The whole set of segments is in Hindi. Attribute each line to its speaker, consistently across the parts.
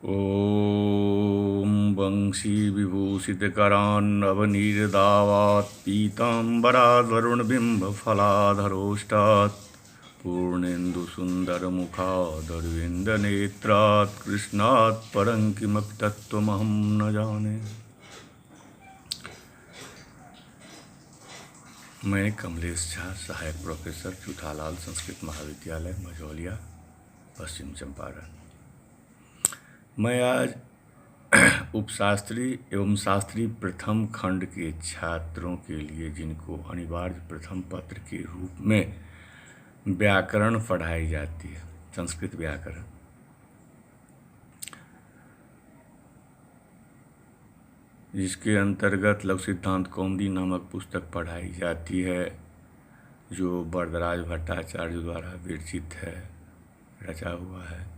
Speaker 1: ॐ वंशीविभूषितकरान्नवनीरदावात् पीताम्बराद्वरुणबिम्बफलाधरोष्टात् पूर्णेन्दुसुन्दरमुखादरविन्दनेत्रात् कृष्णात् परं किमपि तत्त्वमहं न जाने। मैं कमलेश झा, सहायक प्रोफेसर, चूथालाल संस्कृत महाविद्यालय, मझौलिया, पश्चिम चंपारण। मैं आज उपशास्त्री एवं शास्त्री प्रथम खंड के छात्रों के लिए, जिनको अनिवार्य प्रथम पत्र के रूप में व्याकरण पढ़ाई जाती है, संस्कृत व्याकरण, जिसके अंतर्गत लघु सिद्धांत कौमुदी नामक पुस्तक पढ़ाई जाती है, जो वरदराज भट्टाचार्य द्वारा विरचित है, रचा हुआ है,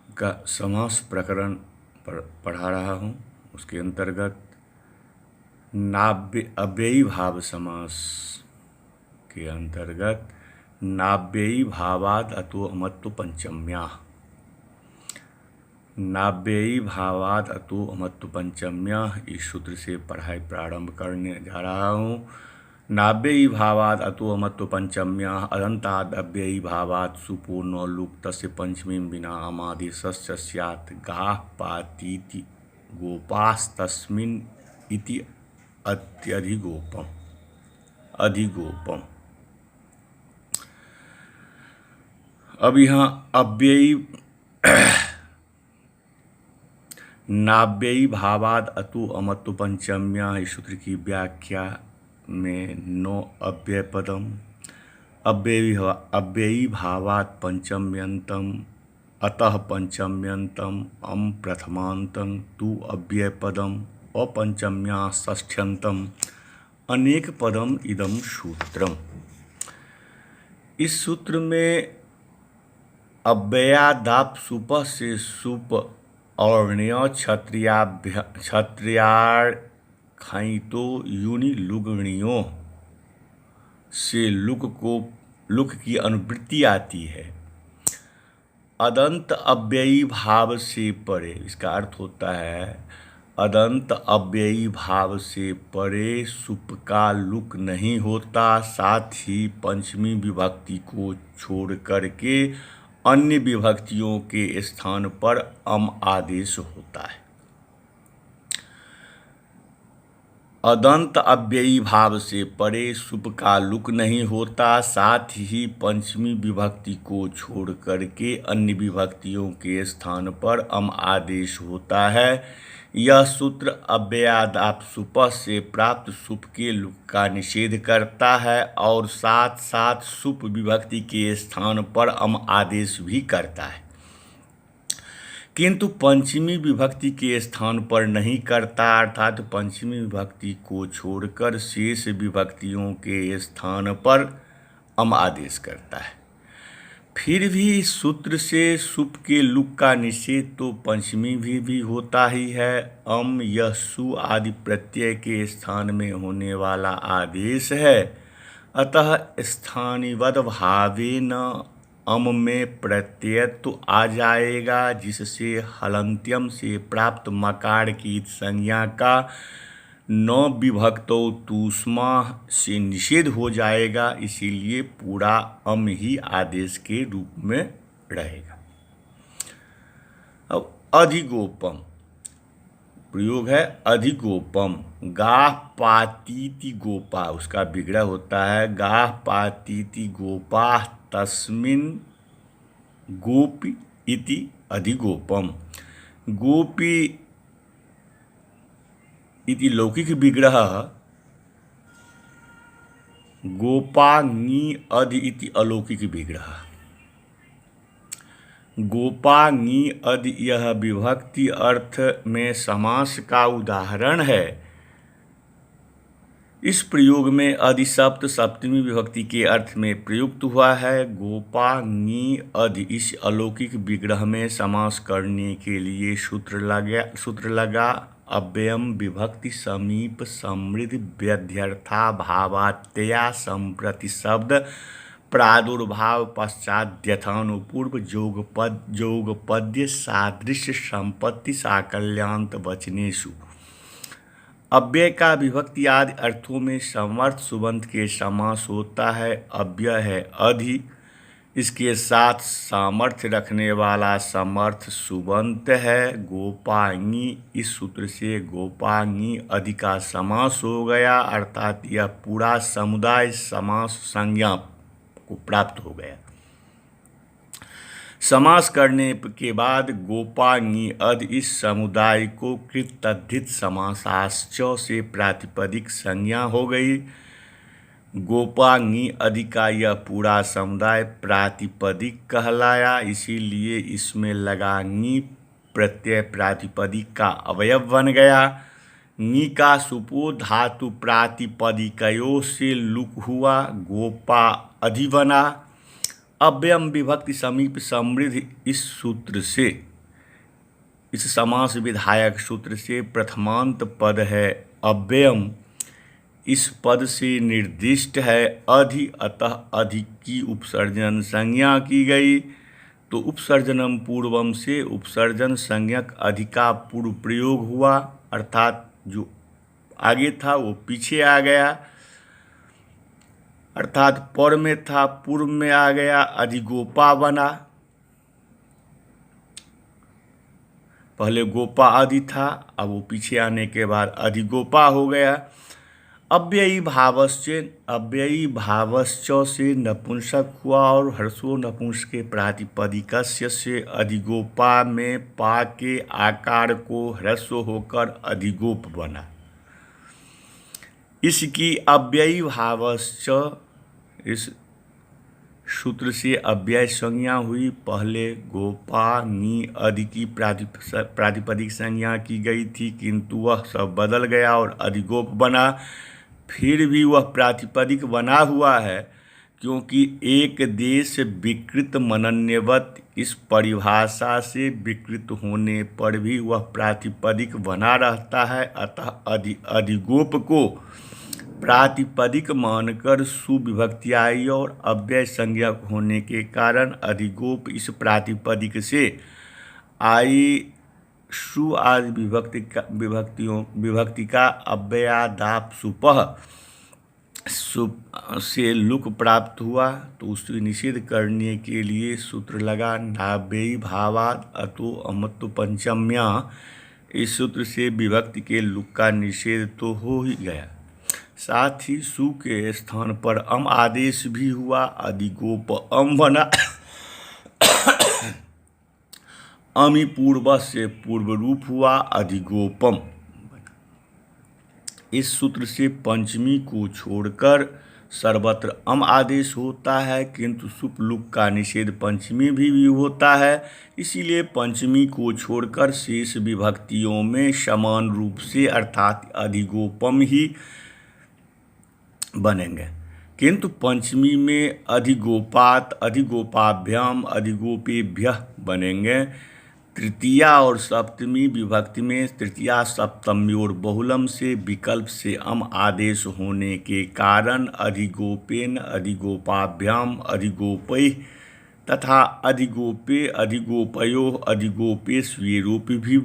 Speaker 1: का समास प्रकरण पढ़ा रहा हूँ। उसके अंतर्गत अव्ययी भाव समास के अंतर्गत नाव्ययी भावाद अतो अमत्व पंचम्या, नाव्ययी भावाद अतो अमत्व पंचम्या, इस सूत्र से पढ़ाई प्रारंभ करने जा रहा हूँ। नाव्ययी भावाद अतो अमत्व पंचम्या अदंताद अव्ययी भावाद सुपूर्णो लुक तस्य पंचमी बिना अमादेशस्य स्यात् गाः पातीति गोपास्तस्मिन् इति अत्यधिगोपम अधिगोपम। अब यहाँ अव्ययी नाव्ययी भावाद अतो अमत्व पंचम्या, इस सूत्र की व्याख्या में 9 अव्यय पदम, अव्ययी भावात पंचम्यंतम, अतः पंचम्यंतम, अम प्रथमांतम, तु अव्यय पदम, अपंचम्या षष्ठ्यंतम, अनेक पदम इदम सूत्रम। इस सूत्र में अव्ययादाप सुप से सुप और क्षत्रियाड़ खैतो यूनि लुगणियों से लुक की अनुवृत्ति आती है। अदंत अव्ययी भाव से परे, इसका अर्थ होता है अदंत अव्ययी भाव से परे सुप का लुक नहीं होता, साथ ही पंचमी विभक्ति को छोड़ करके अन्य विभक्तियों के स्थान पर अम आदेश होता है। अदंत अव्ययी भाव से परे सुप का लुक नहीं होता, साथ ही पंचमी विभक्ति को छोड़ करके अन्य विभक्तियों के स्थान पर अम आदेश होता है। यह सूत्र अव्ययादाप सुप से प्राप्त सुप के लुक का निषेध करता है और साथ साथ सुप विभक्ति के स्थान पर अम आदेश भी करता है, किंतु पंचमी विभक्ति के स्थान पर नहीं करता, अर्थात पंचमी विभक्ति को छोड़कर शेष विभक्तियों के स्थान पर अम आदेश करता है। फिर भी सूत्र से सुप के लुक का निषेध तो पंचमी भी होता ही है। अम यह सु आदि प्रत्यय के स्थान में होने वाला आदेश है, अतः स्थानिवद भावेन अम में प्रत्ययत्व आ जाएगा, जिससे हलंत्यम से प्राप्त मकार की संज्ञा का न विभक्तो तूष्मा से निषेध हो जाएगा, इसीलिए पूरा अम ही आदेश के रूप में रहेगा। अब अधिगोपम प्रयोग है। अधिगोपम गाः पातीति गोपा, उसका विग्रह होता है गाः पातीति गोपा तस्मिन् गोपी इति अधिगोपम। गोपी इति लौकिक विग्रह, गोपांगी अधि इति अलौकिक विग्रह। गोपांगी अधि यह विभक्ति अर्थ में समास का उदाहरण है। इस प्रयोग में अधिशब्द सप्तमी विभक्ति के अर्थ में प्रयुक्त हुआ है। गोपांगी अधि इस अलौकिक विग्रह में समास करने के लिए सूत्र लगा अव्ययम विभक्ति समीप समृद्ध व्यध्यर्था भावात्या संप्रति शब्द प्रादुर्भाव पश्चात व्यथानुपूर्व जोगपद्य सादृश्य संपत्ति साकल्यान्त वचनेषु। अव्यय का विभक्ति आदि अर्थों में समर्थ सुबंत के समास होता है। अव्यय है अधि, इसके साथ सामर्थ्य रखने वाला समर्थ सुबंत है। गोपांगी, इस सूत्र से गोपांगी अधि का समास हो गया, अर्थात यह पूरा समुदाय समास संज्ञा को प्राप्त हो गया। समास करने के बाद गोपांगी अध इस समुदाय को कृत तद्धित समासाश्च से प्रातिपदिक संज्ञा हो गई। गोपांगी अधि का यह पूरा समुदाय प्रातिपदिक कहलाया, इसीलिए इसमें लगा नी प्रत्यय प्रातिपदिक का अवयव बन गया। नी का सुपो धातु प्रातिपदिकयों से लुक हुआ, गोपा अधि बना। अव्ययम विभक्ति समीप समृद्ध इस सूत्र से, इस समास विधायक सूत्र से प्रथमांत पद है अव्ययम, इस पद से निर्दिष्ट है अधि, अतः अधि की उपसर्जन संज्ञा की गई। तो उपसर्जनम पूर्वम से उपसर्जन संज्ञक अधि का पूर्व प्रयोग हुआ, अर्थात जो आगे था वो पीछे आ गया, अर्थात पर में था पूर्व में आ गया, अधिगोपा बना। पहले गोपा अधि था, अब वो पीछे आने के बाद अधिगोपा हो गया। अव्ययी भावश्च से नपुंसक हुआ और हर्षो नपुंसक के प्रातिपदिकस्य से अधिगोपा में पा के आकार को ह्रस्व होकर अधिगोप बना। इसकी अव्ययी भावश्च इस सूत्र से अव्यय संज्ञा हुई। पहले गोपा नी अधि की प्रातिपदिक संज्ञा की गई थी, किंतु वह सब बदल गया और अधिगोप बना। फिर भी वह प्रातिपदिक बना हुआ है, क्योंकि एक देश विकृत मनन्यवत इस परिभाषा से विकृत होने पर भी वह प्रातिपदिक बना रहता है। अतः अधिगोप को प्रातिपदिक मानकर सुविभक्ति आई और अव्यय संज्ञक होने के कारण अधिगोप इस प्रातिपदिक से आई सु आदि विभक्ति का अव्ययादाप सुपह से लुक प्राप्त हुआ। तो उससे निषेध करने के लिए सूत्र लगा नाव्ययी भावाद अतो अमत्व पंचम्या। इस सूत्र से विभक्ति के लुक का निषेध तो हो ही गया, साथ ही सु के स्थान पर अम आदेश भी हुआ, अधिगोप अम बना। अमी पूर्व से पूर्व रूप हुआ, अधिगोपम। इस सूत्र से पंचमी को छोड़कर सर्वत्र अम आदेश होता है, किंतु सुप लुक का निषेध पंचमी भी होता है। इसीलिए पंचमी को छोड़कर शेष विभक्तियों में समान रूप से अर्थात अधिगोपम ही बनेंगे, किंतु पंचमी में अधिगोपात, अधिगोपाभ्याम, अधिगोपेभ्यः बनेंगे। तृतीया और सप्तमी विभक्ति में तृतीया सप्तम्योर बहुलम से विकल्प से अम आदेश होने के कारण अधिगोपेन, अधिगोपाभ्याम, अधिगोपै तथा अधिगोपे, अधिगोपयो, अधिगोपे स्वीरूप भी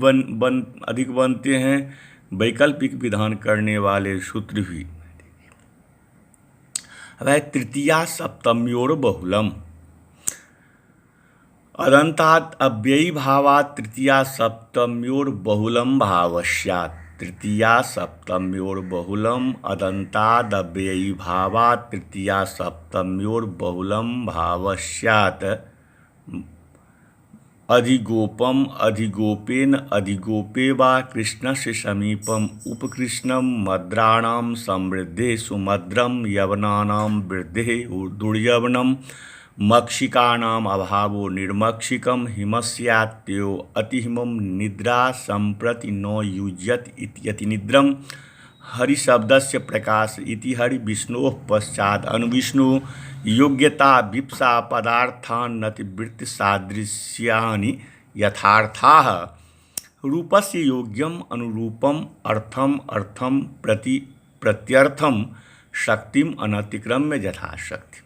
Speaker 1: अधिक बनते हैं। वैकल्पिक विधान करने वाले सूत्र भी। वह तृतीया सप्तम्योर बहुलम अदंतात् अव्ययी भावात् तृतीया सप्तम्योर बहुलम भावस्यात्। तृतीया सप्तम्योर बहुलम अदंताद् अव्ययी भावात् तृतीया सप्तम्योर बहुलम भावस्यात्। अधिगोपम, अधिगोपेन, अधिगोपे वा कृष्णस्य समीपम उपकृष्णम मद्राणां समृद्धेषु मद्रम यवनानां वृद्धे दुर्यवनम मक्षिकानाम अभावो निर्मक्षिकम हिमस्यात्यो अतिहिमम निद्रा संप्रति न युज्यत इति निद्रम हरिशब्दस्य प्रकाश इति हरि विष्णोः पश्चात् अनुविष्णु योग्यता विप्सा पदार्थान्नति वृत्ति सादृश्यानि यथार्थाः रूपस्य योग्यम अनुरूपम अर्थम अर्थम प्रति प्रत्यर्थम शक्तिम अनतिक्रम्य यथाशक्ति।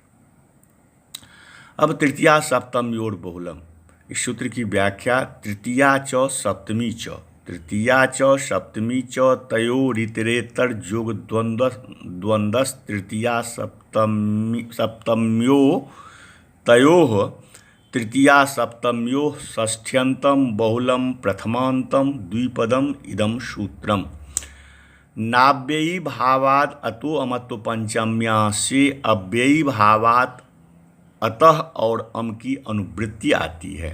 Speaker 1: अब तृतीया सप्तम्योर बहुलम, इस सूत्र की व्याख्या तृतीया च सप्तमी च, तृतीया च सप्तमी च तयोरितरेतर जोग द्वंद्वस तृतीया सप्तम्यो तयोः तृतीया सप्तम्यो षष्ठ्यंतम बहुलम प्रथमांतम द्विपदम इदम सूत्रम। नाव्ययी भावाद अतो अमत्व पंचम्या से अव्ययी भावात अतः और अम की अनुवृत्ति आती है।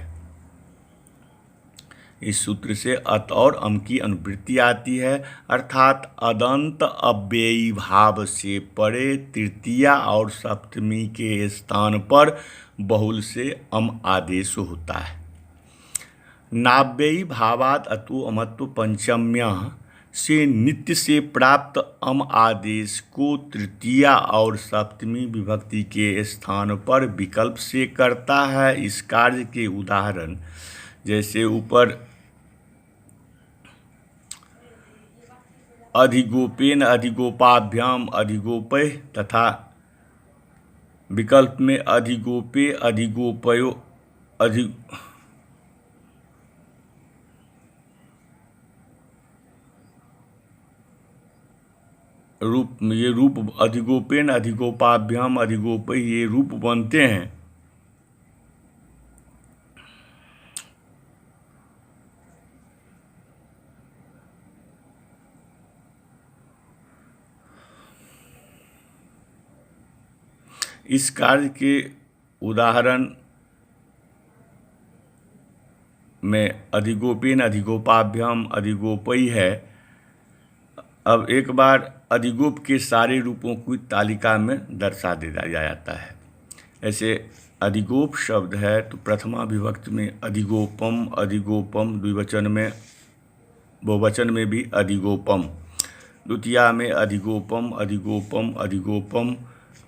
Speaker 1: इस सूत्र से अत और अम की अनुवृत्ति आती है, अर्थात अदंत अव्ययी भाव से परे तृतीया और सप्तमी के स्थान पर बहुल से अम आदेश होता है। नाव्ययी भावात अतो अमत्व पंचम्या से नित्य से प्राप्त अम आदेश को तृतीया और सप्तमी विभक्ति के स्थान पर विकल्प से करता है। इस कार्य के उदाहरण जैसे ऊपर अधिगोपेन अधिगोपाभ्याम अधिगोपय तथा विकल्प में अधिगोपे अधिगोपयो ये रूप अधिगोपेन अधिगोपाभ्याम अधिगोपय ये रूप बनते हैं। इस कार्य के उदाहरण में अधिगोपेन अधिगोपाभ्याम अधिगोपई है। अब एक बार अधिगोप के सारे रूपों को तालिका में दर्शा दिया जाता है। ऐसे अधिगोप शब्द है तो प्रथमा विभक्ति में अधिगोपम अधिगोपम, द्विवचन में बहुवचन में भी अधिगोपम, द्वितीया में अधिगोपम अधिगोपम अधिगोपम,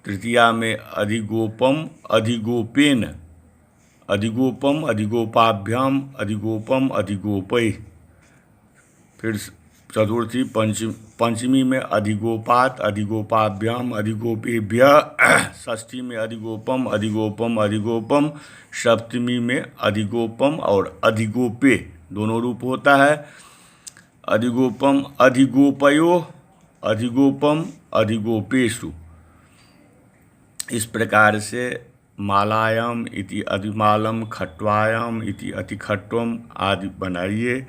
Speaker 1: तृतीया में अधिगोपम अधिगोपेन अधिगोपम अधिगोपाभ्याम अधिगोपम अधिगोपय, फिर चतुर्थी पंचमी में अधिगोपात अधिगोपाभ्याम अधिगोपेभ्य, षष्ठी में अधिगोपम अधिगोपम अधिगोपम, सप्तमी में अधिगोपम और अधिगोपे दोनों रूप होता है। अधिगोपम अधिगोपयो अधिगोपम अधिगोपेषु। इस प्रकार से मालायाम इति अधिमालम, खट्वायाम इति अतिखट्वम आदि बनाइए।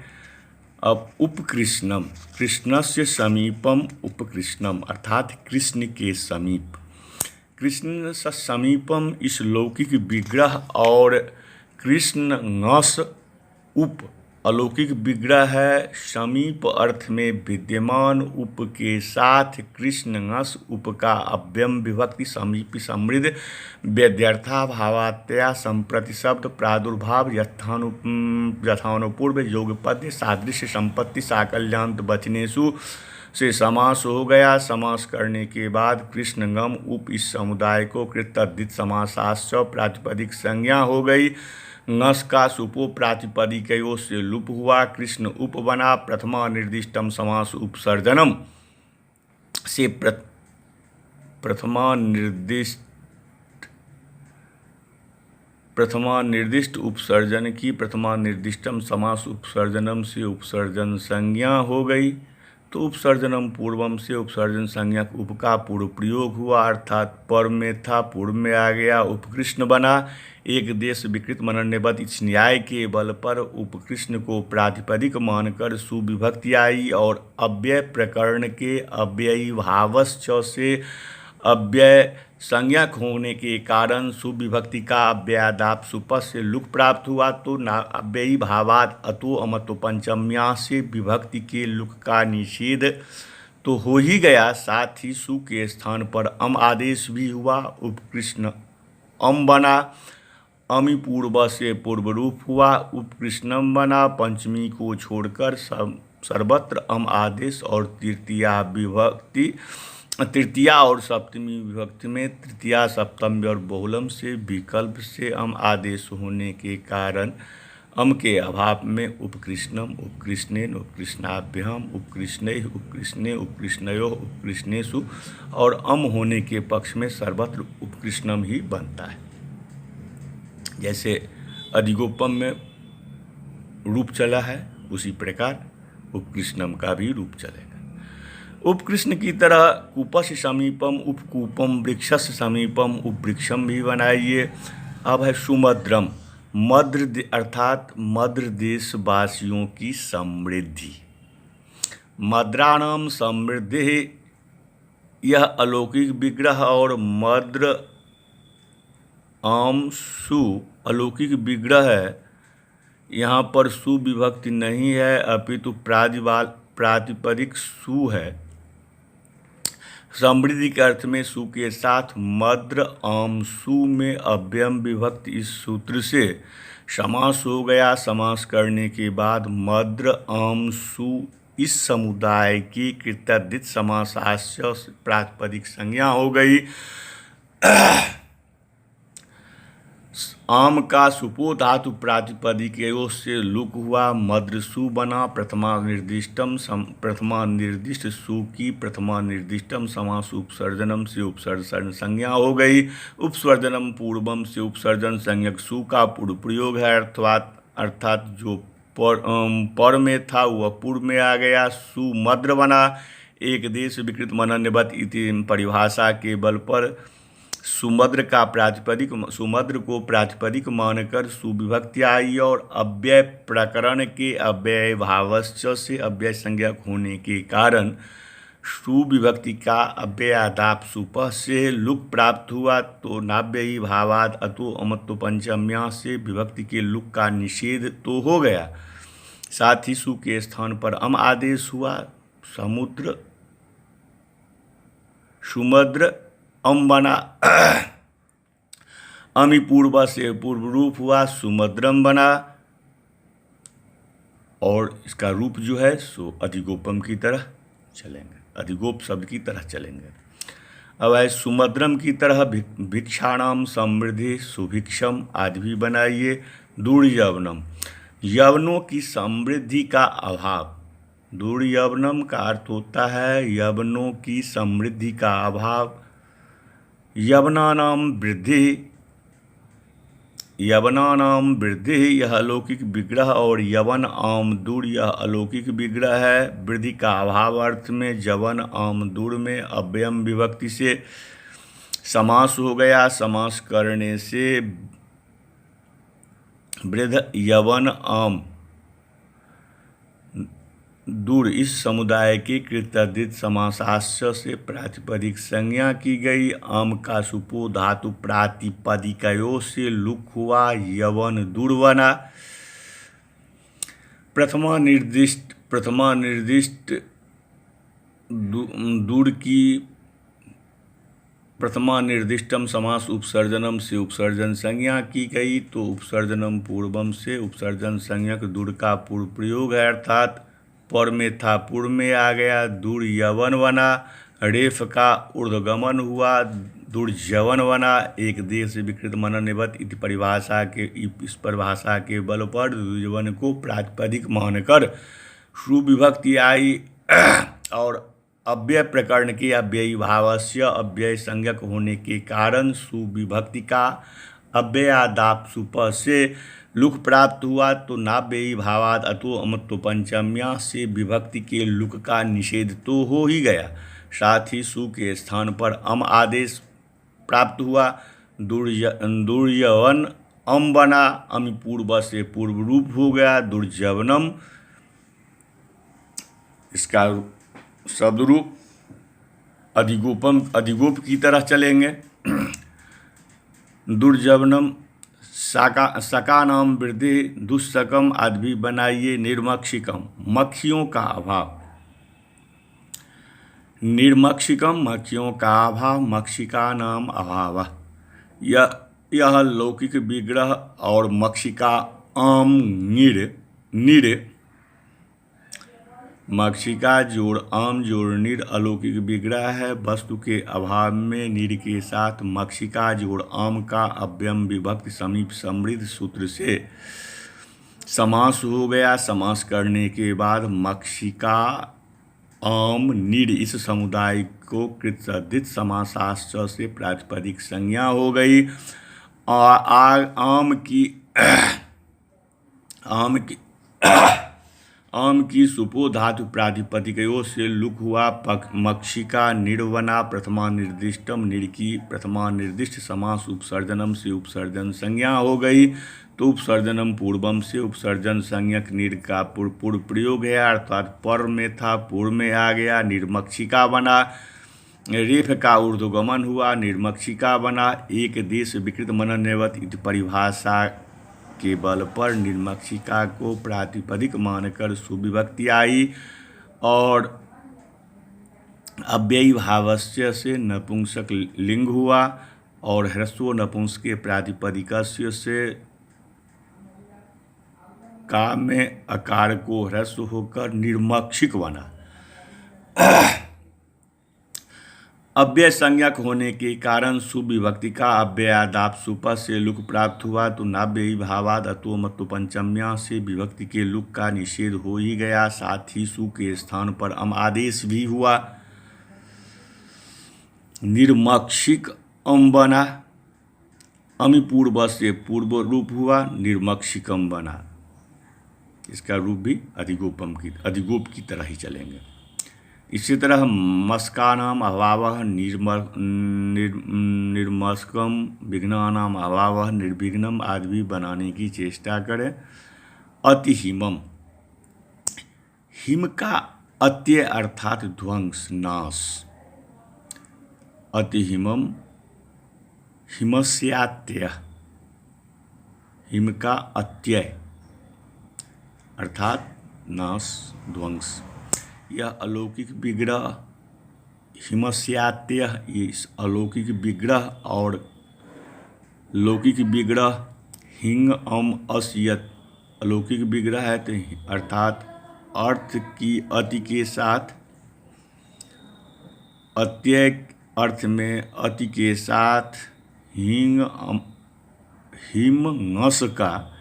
Speaker 1: अब उपकृष्णम, कृष्णस्य समीपम उपकृष्णम अर्थात कृष्ण के समीप, कृष्ण से समीपम इस लौकिक विग्रह और कृष्ण नस उप अलौकिक विग्रह है। समीप अर्थ में विद्यमान उप के साथ कृष्ण नस उप का अव्यम विभक्ति समीपी समृद्ध व्यध्यर्था भावात्या संप्रति शब्द प्रादुर्भाव यथानुपूर्व योगपद्य सादृश्य संपत्ति साकल्यांत वचनेषु से समास हो गया। समास करने के बाद कृष्णगम उप इस समुदाय को कृतद्धित समासाश्च प्रातिपदिक संज्ञा हो गई। नस का सुपो प्रातिपदिकयों से लुप हुआ, कृष्ण उप बना। प्रथमा निर्दिष्टम समास उपसर्जनम से प्रथमा निर्दिष्ट उपसर्जन की प्रथमा निर्दिष्टम समास उपसर्जनम से उपसर्जन संज्ञा हो गई। तो उपसर्जनम पूर्वम से उपसर्जन संज्ञा उप का पूर्व प्रयोग हुआ, अर्थात पर में था पूर्व में आ गया, उपकृष्ण बना। एक देश विकृत मनन्यवत इस न्याय के बल पर उपकृष्ण को प्रातिपदिक मानकर सुविभक्ति आई और अव्यय प्रकरण के अव्ययी भावश्च से अव्यय संज्ञक होने के कारण सुविभक्ति का अव्ययादाप सुपस से लुक प्राप्त हुआ। तो अव्ययी भावात अतो अमतो पंचम्या से विभक्ति के लुक का निषेध तो हो ही गया, साथ ही सु के स्थान पर अम आदेश भी हुआ। उपकृष्ण अम बना, अमी पूर्व से पूर्व रूप हुआ, उपकृष्णम बना। पंचमी को छोड़कर सर्वत्र अम आदेश और तृतीया और सप्तमी विभक्ति में तृतीया सप्तमी और बहुलम से विकल्प से अम आदेश होने के कारण अम के अभाव में उपकृष्णम उपकृष्णेन उपकृष्णाभ्याम उपकृष्णैः उपकृष्णे उपकृष्णयोः उपकृष्णेषु और अम होने के पक्ष में सर्वत्र उपकृष्णम ही बनता है। जैसे अधिगोपम में रूप चला है, उसी प्रकार उपकृष्णम का भी रूप चलेगा। उपकृष्ण की तरह कूपस समीपम उपकूपम वृक्षस समीपम उपवृक्षम भी बनाइए। अब है सुमद्रम, अर्थात मद्र देशवासियों की समृद्धि। मद्राणाम समृद्धि, यह अलौकिक विग्रह, और मद्र आम सु अलौकिक विग्रह है। यहाँ पर सु विभक्ति नहीं है, अपितु प्रातिपदिक सु है। समृद्धि के अर्थ में सु के साथ मद्र आम सु में अव्ययम विभक्ति इस सूत्र से समास हो गया। समास करने के बाद मद्र आम सु इस समुदाय की कृत्यादित समासास्य प्रातिपदिक संज्ञा हो गई। आम का सुपो धातु प्रातिपदिक से लुक हुआ, मद्रसु बना। प्रथमा निर्दिष्ट सु की प्रथमा निर्दिष्टम समास उपसर्जनम से उपसर्जन संज्ञा हो गई। उपसर्जनम पूर्वम से उपसर्जन संज्ञक सु का पूर्व प्रयोग है, अर्थात जो पर में था वह पूर्व में आ गया। सु मद्र बना। एक देश विकृत मनन्यवत इति परिभाषा के बल पर सुमद्र को प्रातिपदिक मानकर सुविभक्ति आई, और अव्यय प्रकरण के अव्यय भावस्य से अव्यय संज्ञक होने के कारण सुविभक्ति का अव्ययादाप सुपः से लुक प्राप्त हुआ। तो नाव्ययी भावाद अतो अमत्तो पंचम्या से विभक्ति के लुक का निषेध तो हो गया, साथ ही सु के स्थान पर अम आदेश हुआ। सुमद्र अम बना। अमी पूर्व से पूर्व रूप हुआ, सुमद्रम बना, और इसका रूप जो है सो अधिगोपम की तरह चलेंगे, अधिगोप शब्द की तरह चलेंगे। अब है सुमद्रम की तरह भिक्षाणाम समृद्धि सुभिक्षम आदि भी बनाइए। दुर्यवनम, यवनों की समृद्धि का अभाव। दुर्यवनम का अर्थ होता है यवनों की समृद्धि का अभाव। यवनानाम वृद्धि, यह अलौकिक विग्रह, और यवन आम दूर, यह अलौकिक विग्रह है। वृद्धि का अभाव अर्थ में जवन आम दूर में अव्ययम विभक्ति से समास हो गया। समास करने से वृद्ध यवन आम दूर इस समुदाय के कृत्यादित समासास्य से प्रातिपदिक संज्ञा की गई। आम का सुपो धातु प्रातिपदिकयों से लुक हुआ, यवन दूर बना। प्रथमा निर्दिष्ट दूर की प्रथमा निर्दिष्टम समास उपसर्जनम से उपसर्जन संज्ञा की गई। तो उपसर्जनम पूर्वम से उपसर्जन संज्ञक दूर का पूर्व प्रयोग है, अर्थात पर में था पूर्व में आ गया। दूर यवन बना। रेफ का ऊर्ध्वगमन हुआ, दुर्जवन बना। एक देश से विकृत मनन्यवत इस परिभाषा के बल पर दुर्जवन को प्रातिपदिक मानकर सुविभक्ति आई, और अव्यय प्रकरण के अव्ययी भावस्य अव्यय संज्ञक होने के कारण सुविभक्ति का अव्ययादाप सुपः से लुक प्राप्त हुआ। तो नाव्ययी भावाद अतो अमत्तो पंचम्या से विभक्ति के लुक का निषेध तो हो ही गया, साथ ही सु के स्थान पर अम आदेश प्राप्त हुआ। दुर्यवन अम बना। अम पूर्व से पूर्व रूप हो गया, दुर्जवनम। इसका शब्द रूप अधिगोप की तरह चलेंगे। दुर्जवनम सका नाम वृद्धि दुस्सकम आदि भी बनाइए। निर्मक्षिकम, मक्खियों का अभाव। निर्मक्षिकम, मक्खियों का अभाव। मक्षिका नाम अभाव, यह लौकिक विग्रह, और मक्षिका आम निर मक्षिका जोड़ आम जोड़ निर अलौकिक विग्रह है। वस्तु के अभाव में निर के साथ मक्षिका जोड़ आम का अव्ययम विभक्ति समीप समृद्ध सूत्र से समास हो गया। समास करने के बाद मक्षिका आम निर इस समुदाय को कृत्यादित समासाश्च से प्रातिपदिक संज्ञा हो गई। आम की आम की आम की सुपो धातु प्रातिपदिकयों से लुक हुआ मक्षिका निर्वना प्रथमा निर्दिष्टम निर्की प्रथमा निर्दिष्ट समास उपसर्जनम से उपसर्जन संज्ञा हो गई। तो उपसर्जनम पूर्वम से उपसर्जन संज्ञक निर का पूर्व प्रयोग है, अर्थात पर में था पूर्व में आ गया, निर्मक्षिका बना। रेफ का ऊर्ध्वगमन हुआ, निर्मक्षिका बना। एक देश विकृत मनन्यवत इति परिभाषा के बल पर निर्मक्षिका को प्रातिपदिक मानकर सुविभक्ति आई और अव्ययी भावस्य से नपुंसक लिंग हुआ और ह्रस्व नपुंसक के प्रातिपदिकस्य से का में अकार को ह्रस्व होकर निर्मक्षिक बना। अव्यय संज्ञक होने के कारण सुविभक्ति का अव्ययादाप सुप से लुक प्राप्त हुआ। तो नाव्ययी भावाद अतो मत्तो पंचम्या से विभक्ति के लुक का निषेध हो ही गया। साथ ही सु के स्थान पर अम आदेश भी हुआ, निर्मक्षिक अम बना। अमी पूर्व से पूर्व रूप हुआ, निर्मक्षिकम बना। इसका रूप भी अधिगोप की तरह ही चलेंगे। इसी तरह मस्कानाम अभावः निर्मस्कम, विघ्नानाम अभावः निर्विघ्नम आदि भी बनाने की चेष्टा करें। अतिहिमम, हिम का अत्य अर्थात ध्वंस, नाश। अतिहिमम हिमस्यात्य, हिम का अत्यय अर्थात नाश, ध्वंस। यह अलौकिक विग्रह हिमस्यात्य, इस अलौकिक विग्रह और लौकिक विग्रह हिंग अम अस्यत। अलौकिक विग्रह है तो अर्थात अर्थ की अति के साथ, अत्यय अर्थ में अति के साथ, हिम नस का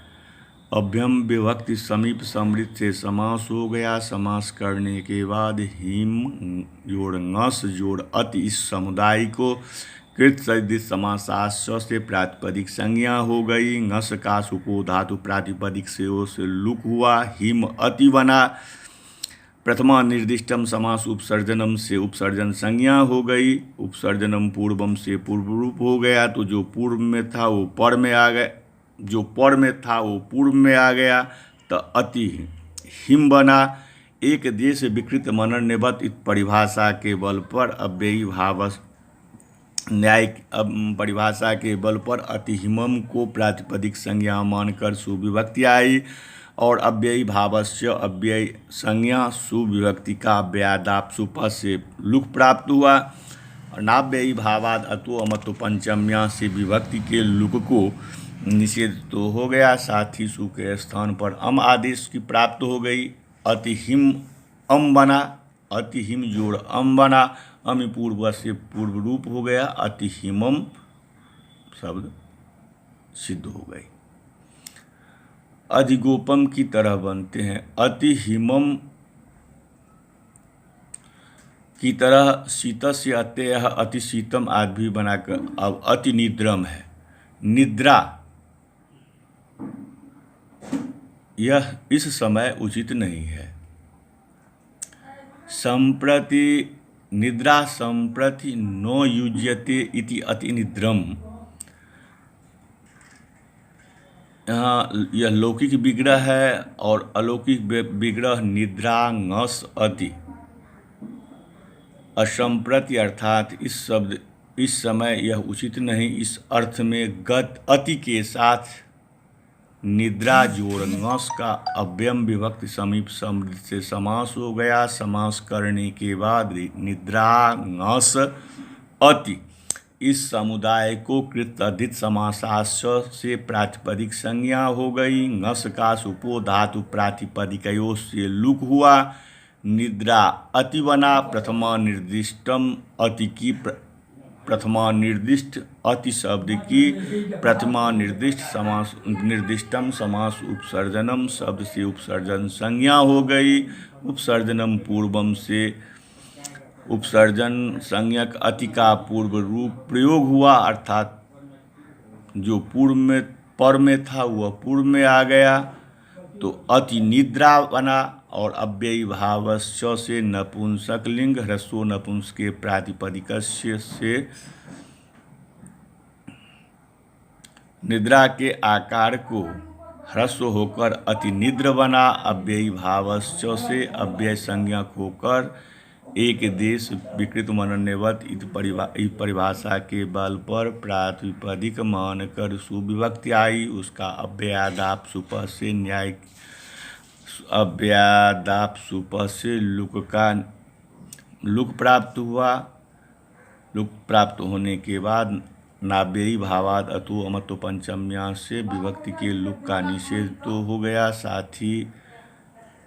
Speaker 1: अभ्यम विभक्ति समीप समृद्ध से समास हो गया। समास करने के बाद हिम जोड़ नस जोड़ अति इस समुदाय को कृत सदिश समासाश्य से प्रातिपदिक संज्ञा हो गई। नस का सुपो धातु प्रातिपदिक से लुक हुआ, हिम अति बना। प्रथमा निर्दिष्टम समास उपसर्जनम से उपसर्जन संज्ञा हो गई। उपसर्जनम पूर्वम से पूर्व रूप हो गया। तो जो पूर्व में था वो पर में आ गया, जो पर में था वो पूर्व में आ गया, तो अति हिम बना। एक देश विकृत मनन्यवत इत परिभाषा के बल पर अव्ययी भाव न्याय परिभाषा के बल पर अतिहिमम को प्रातिपदिक संज्ञा मानकर सुविभक्ति आई और अव्ययी भावस्य अव्यय संज्ञा सुविभक्ति का अव्ययादाप सुप से लुक प्राप्त हुआ। और नाव्ययी भावाद अतो अमतो पंचम्या से विभक्ति के लुक को निषेध तो हो गया। साथ ही सु के स्थान पर अम आदेश की प्राप्त हो गई। अतिहिम अम बना, अतिहिम जोड़ अम बना। अमी पूर्व से पूर्व रूप हो गया, अतिहिमम शब्द सिद्ध हो गई। अधिगोपम की तरह बनते हैं। अतिहिमम की तरह शीतस्य अत्यय अतिशीतम आदि भी बनाकर अब अति निद्रम है। निद्रा यह इस समय उचित नहीं है। संप्रति निद्रा संप्रति नो युज्यते इति अति निद्रम। यहाँ यह लौकिक विग्रह है और अलौकिक विग्रह निद्रा नस अति। असंप्रति अर्थात इस समय यह उचित नहीं, इस अर्थ में गत अति के साथ निद्रा जोड़ नस का अव्यम विभक्ति समीप समृद्ध से समास हो गया। समास करने के बाद निद्रा नस अति इस समुदाय को कृत अधित समासाश्य से प्रातिपदिक संज्ञा हो गई। नस का सुपो धातु प्रातिपदिकयों से लुक हुआ, निद्रा अति बना। प्रथमा निर्दिष्टम अति की प्रथमा निर्दिष्ट अति शब्द की प्रथमा निर्दिष्ट समास निर्दिष्टम समास उपसर्जनम शब्द से उपसर्जन संज्ञा हो गई। उपसर्जनम पूर्वम से उपसर्जन संज्ञक अति का पूर्व रूप प्रयोग हुआ, अर्थात जो पूर्व में पर में था वह पूर्व में आ गया, तो अति निद्रा बना। और अव्ययी भावस्य से नपुंसक लिंग, ह्रस्व नपुंसके प्रातिपदिकस्य से निद्रा के आकार को ह्रस्व होकर अति निद्र बना। अव्ययी भावस्य से अव्यय संज्ञक होकर एक देश विकृत मनन्यवत इस परिभाषा के बल पर प्रातिपदिक मानकर सुविभक्ति आई। उसका अव्ययादाप सुपह से न्याय, अव्ययादाप सुपह से लुक प्राप्त हुआ। लुक प्राप्त होने के बाद नाव्ययी भावाद अतो अमत्व पंचम्या से विभक्ति के लुक का निषेध तो हो गया, साथ ही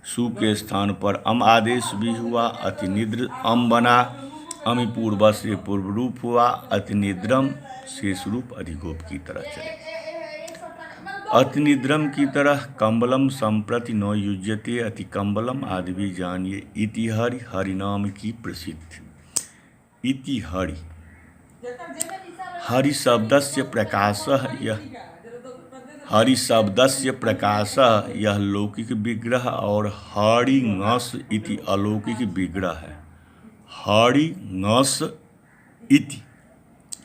Speaker 1: सु के स्थान पर अम आदेश भी हुआ। अतिनिद्र अम बना। अमि पूर्व से पूर्व रूप हुआ। अतिनिद्रम शेष रूप अधिगोप की तरह चले। अतिनिद्रम की तरह कंबलम संप्रति न युज्यते अति कंबलम आदि भी जानिए। इति हरि, हरिनाम की प्रसिद्ध। इति हरि, हरि शब्दस्य प्रकाशः यह, हरि शब्दस्य प्रकाशः यह लौकिक विग्रह और हरिङस इति अलौकिक विग्रह है। हरिङस इति,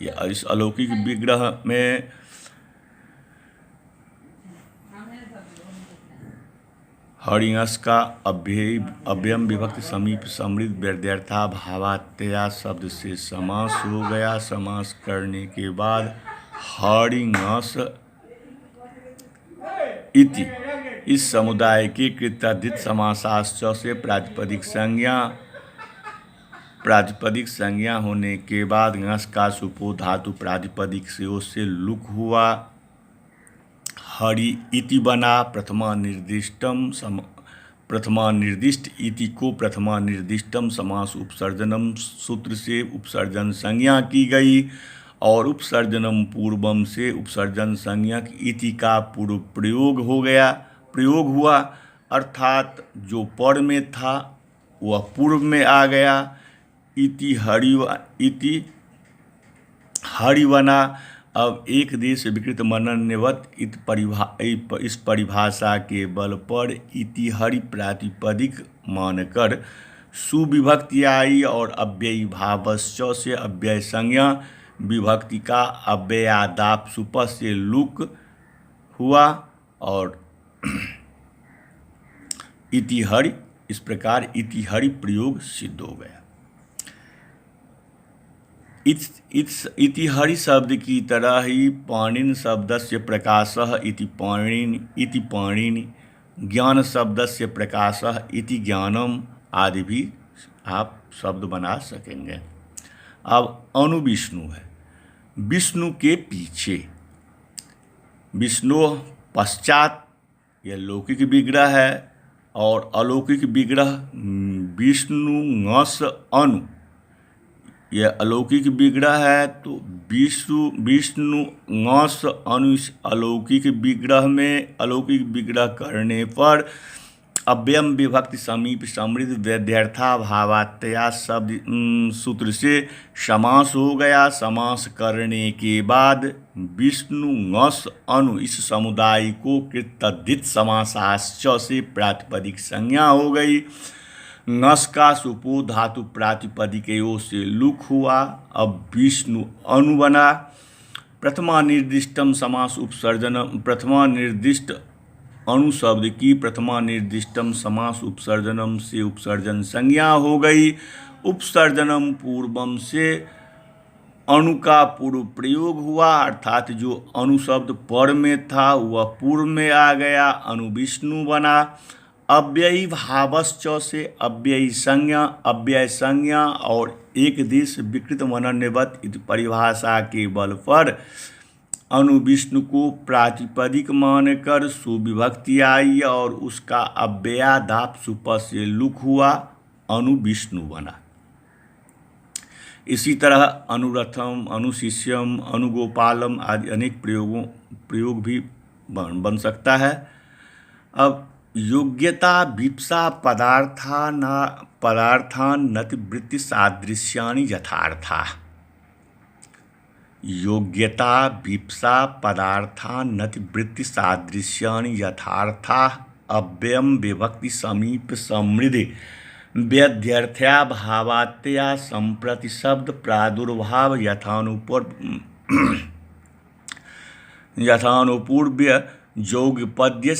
Speaker 1: यह इस अलौकिक विग्रह में हरिङस का अव्ययम विभक्ति समीप समृद्ध व्यर्थता भावात्या शब्द से समास हो गया। समास करने के बाद हरिङस इति इस समुदाय के कृताधित समासाश्च से प्रातिपदिक संज्ञा होने के बाद ङस का सुपो धातु प्रातिपदिक से उससे लुक हुआ। हरि इति बना। प्रथमा निर्दिष्ट इति को प्रथमा निर्दिष्टम समास उपसर्जनम सूत्र से उपसर्जन संज्ञा की गई और उपसर्जनम पूर्वम से उपसर्जन संज्ञक इति का पूर्व प्रयोग हुआ, अर्थात जो पर में था वह पूर्व में आ गया। इति हरि बना। अब एक देश विकृत मनन्यवत इस परिभाषा के बल पर इति हरि प्रातिपदिक मानकर सुविभक्ति आई और अव्ययी भावस्य से अव्यय संज्ञा विभक्ति का अव्ययादाप सुपह से लुक हुआ और इति हरि, इस प्रकार इति हरि प्रयोग सिद्ध हो गया। इति हरि शब्द की तरह ही पाणिन शब्दस्य प्रकाशः इति पाणिनि, ज्ञान शब्दस्य प्रकाशः इति ज्ञानम आदि भी आप शब्द बना सकेंगे। अब अनुविष्णु है। विष्णु के पीछे, विष्णु पश्चात यह लौकिक विग्रह है और अलौकिक विग्रह विष्णु ङस अनु, यह अलौकिक विग्रह है। तो विष्णु ङस अनु इस अलौकिक विग्रह में अलौकिक विग्रह करने पर अव्ययम विभक्ति समीप समृद्ध व्यर्थता भावात्या शब्द सूत्र से समास हो गया। समास करने के बाद विष्णु ङस अनु इस समुदाय को कृतधित समासाश्च से प्रातिपदिक संज्ञा हो गई। ङस का सुपो धातु प्रातिपदिकयों से लुक हुआ। अब विष्णु अनु बना। प्रथमा निर्दिष्टम समास उपसर्जनम, प्रथमा निर्दिष्ट अणु शब्द की प्रथमा निर्दिष्टम समास उपसर्जनम से उपसर्जन संज्ञा हो गई। उपसर्जनम पूर्वम से अणु का पूर्व प्रयोग हुआ, अर्थात जो अणु शब्द पर में था वह पूर्व में आ गया, अनु विष्णु बना। अव्ययी भावश्च से अव्यय संज्ञा और एक देश विकृत मनन्यवत इति परिभाषा के बल पर अनु विष्णु को प्रातिपदिक मानकर सुविभक्ति आई और उसका अव्ययादाप सुपह से लुक हुआ, अनु विष्णु बना। इसी तरह अनुरथम, अनुशिष्यम, अनुगोपालम आदि अनेक प्रयोग भी बन सकता है। अब योग्यता विप्सा पदार्थान नति वृत्ति सादृश्यानि यथार्था, योग्यता विप्सा पदार्थानतिवृत्ति सादृश्यानि यथार्था अव्ययम विभक्ति समीप समृद्धि व्यध्यर्थया भावात्या संप्रति शब्द प्रादुर्भाव यथानुपूर्व्य जोगपद्य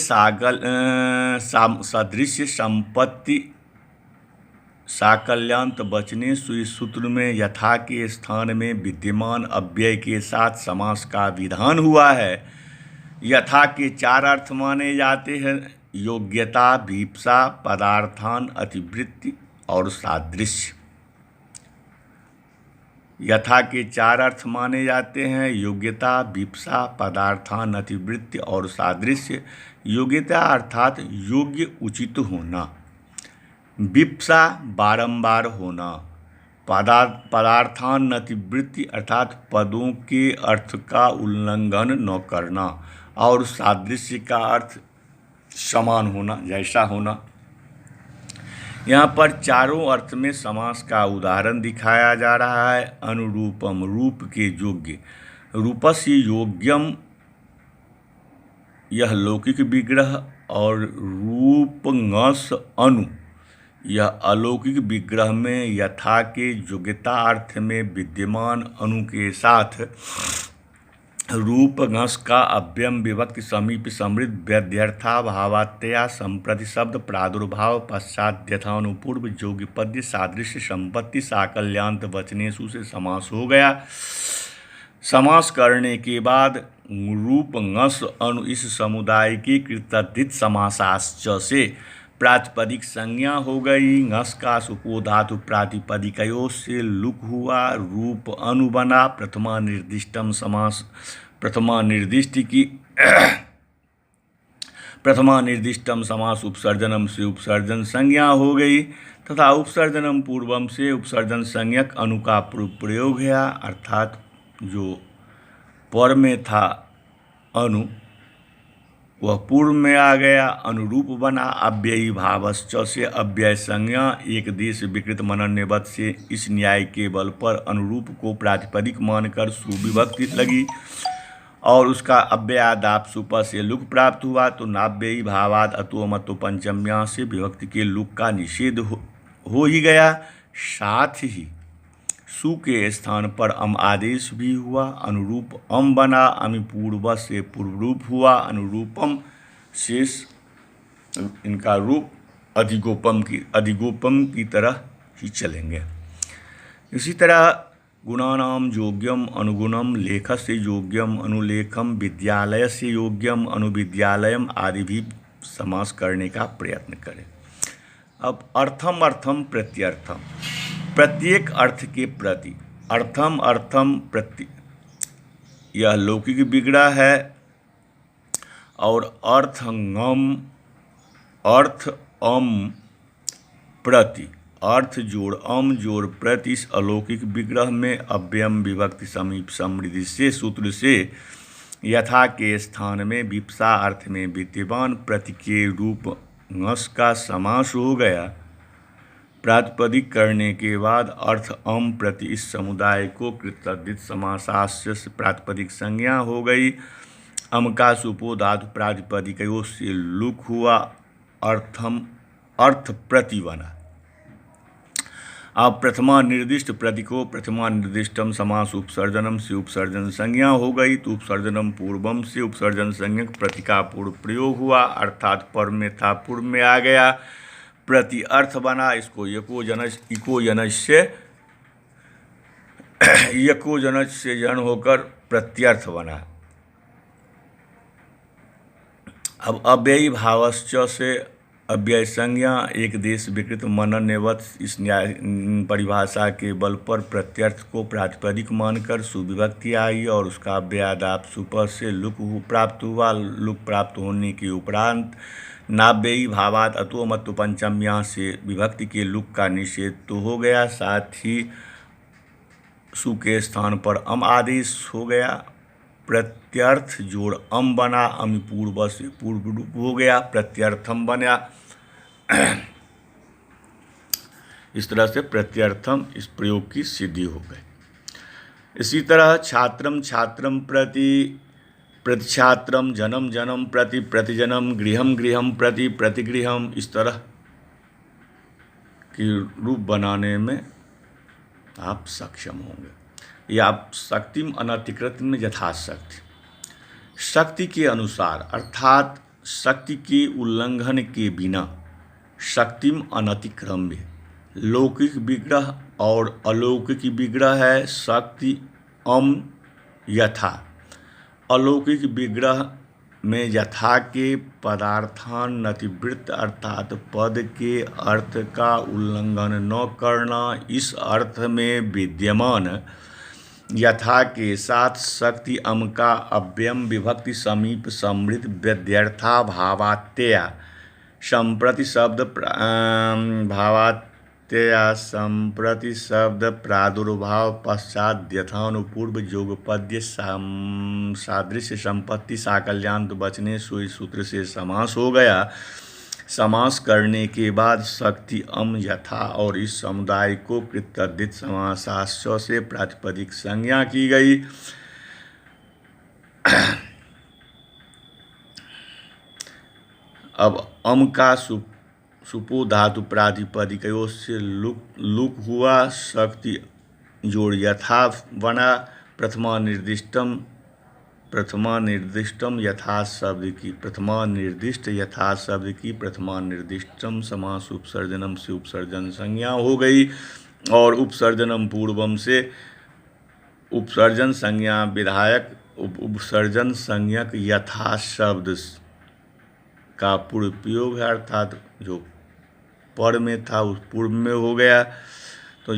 Speaker 1: सदृश्य संपत्ति साकल्यांत वचने सूत्र में यथा के स्थान में विद्यमान अव्यय के साथ समास का विधान हुआ है। यथा के 4 अर्थ माने जाते हैं: योग्यता, भीप्सा, पदार्थान अतिवृत्ति और सादृश्य। यथा के 4 अर्थ माने जाते हैं: योग्यता, भीप्सा, पदार्थान अतिवृत्ति और सादृश्य। योग्यता अर्थात योग्य, उचित होना। विप्सा बारंबार होना। पदार्थान अतिवृत्ति अर्थात पदों के अर्थ का उल्लंघन न करना। और सादृश्य का अर्थ समान होना, जैसा होना। यहाँ पर चारों अर्थ में समास का उदाहरण दिखाया जा रहा है। अनुरूपम, रूप के योग्य। रूपस्य योग्यम, यह लौकिक विग्रह। और रूपंगस अनु, यह अलौकिक विग्रह में यथा के योग्यता अर्थ में विद्यमान अनु के साथ रूपंगस का अव्ययम विभक्ति समीप समृद्ध व्यध्यर्था भावात्या संप्रति शब्द प्रादुर्भाव पश्चात यथानुपूर्व योग्यपद्य सादृश्य संपत्ति साकल्यांत वचनेषु से समास हो गया। समास करने के बाद रूपंगस अनु इस समुदाय की कृतधित समासाश्च से प्रातिपदिक संज्ञा हो गई। ngस का सुपो धातु प्रातिपदिकयों से लुक हुआ, रूप अनु बना। प्रथमा निर्दिष्टम समास, प्रथमा निर्दिष्टम समास उपसर्जनम से उपसर्जन संज्ञा हो गई तथा उपसर्जनम पूर्वम से उपसर्जन संज्ञक अनु का प्रयोग है। अर्थात जो पर में था अनु वह पूर्व में आ गया, अनुरूप बना। अव्ययी भावश्च से अव्यय संज्ञा एक देश विकृत मनन्यवत से इस न्याय के बल पर अनुरूप को प्रातिपदिक मानकर सुविभक्ति लगी और उसका अव्ययादाप सुप से लुक प्राप्त हुआ तो नाव्ययी भावाद अतो मतो पंचम्या से विभक्ति के लुक का निषेध हो ही गया। साथ ही सु के स्थान पर अम आदेश भी हुआ, अनुरूप अम बना। अमि पूर्व से पूर्वरूप हुआ, अनुरूपम शेष इनका रूप अधिगोपम की तरह ही चलेंगे। इसी तरह गुणानाम योग्यम अनुगुणम, लेखस्य योग्यम अनुलेखम, विद्यालयस्य योग्यम अनुविद्यालयम आदि भी समास करने का प्रयत्न करें। अब अर्थम प्रत्यर्थम, प्रत्येक अर्थ के प्रति। अर्थम प्रति, यह लौकिक विग्रह है। और अर्थ अम प्रति, अर्थ जोड़ अम जोड़ प्रति इस अलौकिक विग्रह में अव्ययम विभक्ति समीप समृद्धि से सूत्र से यथा के स्थान में विप्सा अर्थ में विद्यमान प्रति के रूप ngस का समास हो गया। प्रातिपदिक करने के बाद अर्थ अम प्रति इस समुदाय को कृतधित समासास्य से प्रातिपदिक संज्ञा हो गई। अम का सुपो धातु प्रातिपदिकयों से लुक हुआ, अर्थ प्रति बना। अब प्रथमा निर्दिष्ट प्रति को प्रथमा निर्दिष्टम समास उपसर्जनम से उपसर्जन संज्ञा हो गई तो उपसर्जनम पूर्वम से उपसर्जन संज्ञक प्रति का पूर्व प्रयोग हुआ, अर्थात पर में था पूर्व में आ गया, प्रति अर्थ बना। इसको यको जनज से जन होकर प्रत्यर्थ बना। अब अव्ययी भावश्च से अव्यय संज्ञा एक देश विकृत मनन्यवत इस न्याय परिभाषा के बल पर प्रत्यर्थ को प्रातिपदिक मानकर सुविभक्ति आई और उसका अव्ययादाप सुपर से लुक प्राप्त हुआ। लुक प्राप्त होने के उपरांत नाव्ययी भावात अतो मत्तो पंचम्या से विभक्ति के लुक का निषेध तो हो गया, साथ ही सु के स्थान पर अम आदेश हो गया। प्रत्यर्थ जोड़ अम बना, अम पूर्व से पूर्व रूप हो गया, प्रत्यर्थम बना। इस तरह से प्रत्यर्थम इस प्रयोग की सिद्धि हो गई। इसी तरह छात्रम छात्रम प्रति प्रतिछात्रम, जन्म जन्म प्रति प्रतिजन्म, गृहम गृहम प्रति प्रतिगृहम, इस तरह की रूप बनाने में आप सक्षम होंगे। या आप शक्तिम अनतिकृत में यथाशक्ति, शक्ति के अनुसार अर्थात शक्ति के उल्लंघन के बिना, शक्तिम अनतिक्रम्य, लौकिक विग्रह और अलौकिक विग्रह है शक्ति अम यथा। अलौकिक विग्रह में यथा के पदार्थानतिवृत्त अर्थात पद के अर्थ का उल्लंघन न करना, इस अर्थ में विद्यमान यथा के साथ शक्ति अम का अव्ययम विभक्ति समीप समृद्ध व्यध्यर्था भावात्यया संप्रति शब्द संप्रति शब्द प्रादुर्भाव पश्चात यथानुपूर्व योगपद्य सादृश्य संपत्ति साकल्यान्त बचने सोई सूत्र से समास हो गया। समास करने के बाद शक्ति अम यथा और इस समुदाय को कृतद्धित समासाश्च से प्रातिपदिक संज्ञा की गई। अब अम का सुपो धातु प्रातिपदिकयों से लुक हुआ, शक्ति जोड़ यथा बना। प्रथमा निर्दिष्टम यथा शब्द की प्रथमा निर्दिष्ट यथा शब्द की प्रथमा निर्दिष्टम समास उपसर्जनम से उपसर्जन संज्ञा हो गई। और उपसर्जनम पूर्वम से उपसर्जन संज्ञा विधायक उपसर्जन संज्ञक यथा शब्द का पूर्व प्रयोग है, अर्थात जो पर में था उस पूर्व में हो गया। तो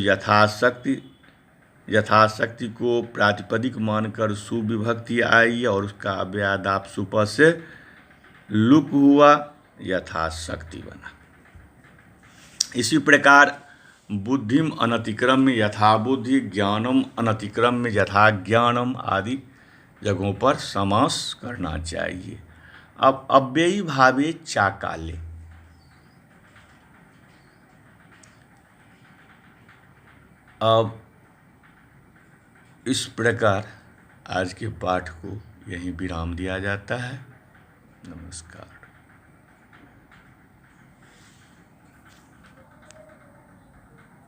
Speaker 1: यथाशक्ति को प्रातिपदिक मानकर सुविभक्ति आई और उसका अव्यादाप सुप से लुक हुआ, यथाशक्ति बना। इसी प्रकार बुद्धिम अनतिक्रम्य यथा बुद्धि, ज्ञानम अनतिक्रम्य यथा ज्ञानम आदि जगहों पर समास करना चाहिए। अब अव्ययी भावे चाकाले, अब इस प्रकार आज के पाठ को यहीं विराम दिया जाता है। नमस्कार।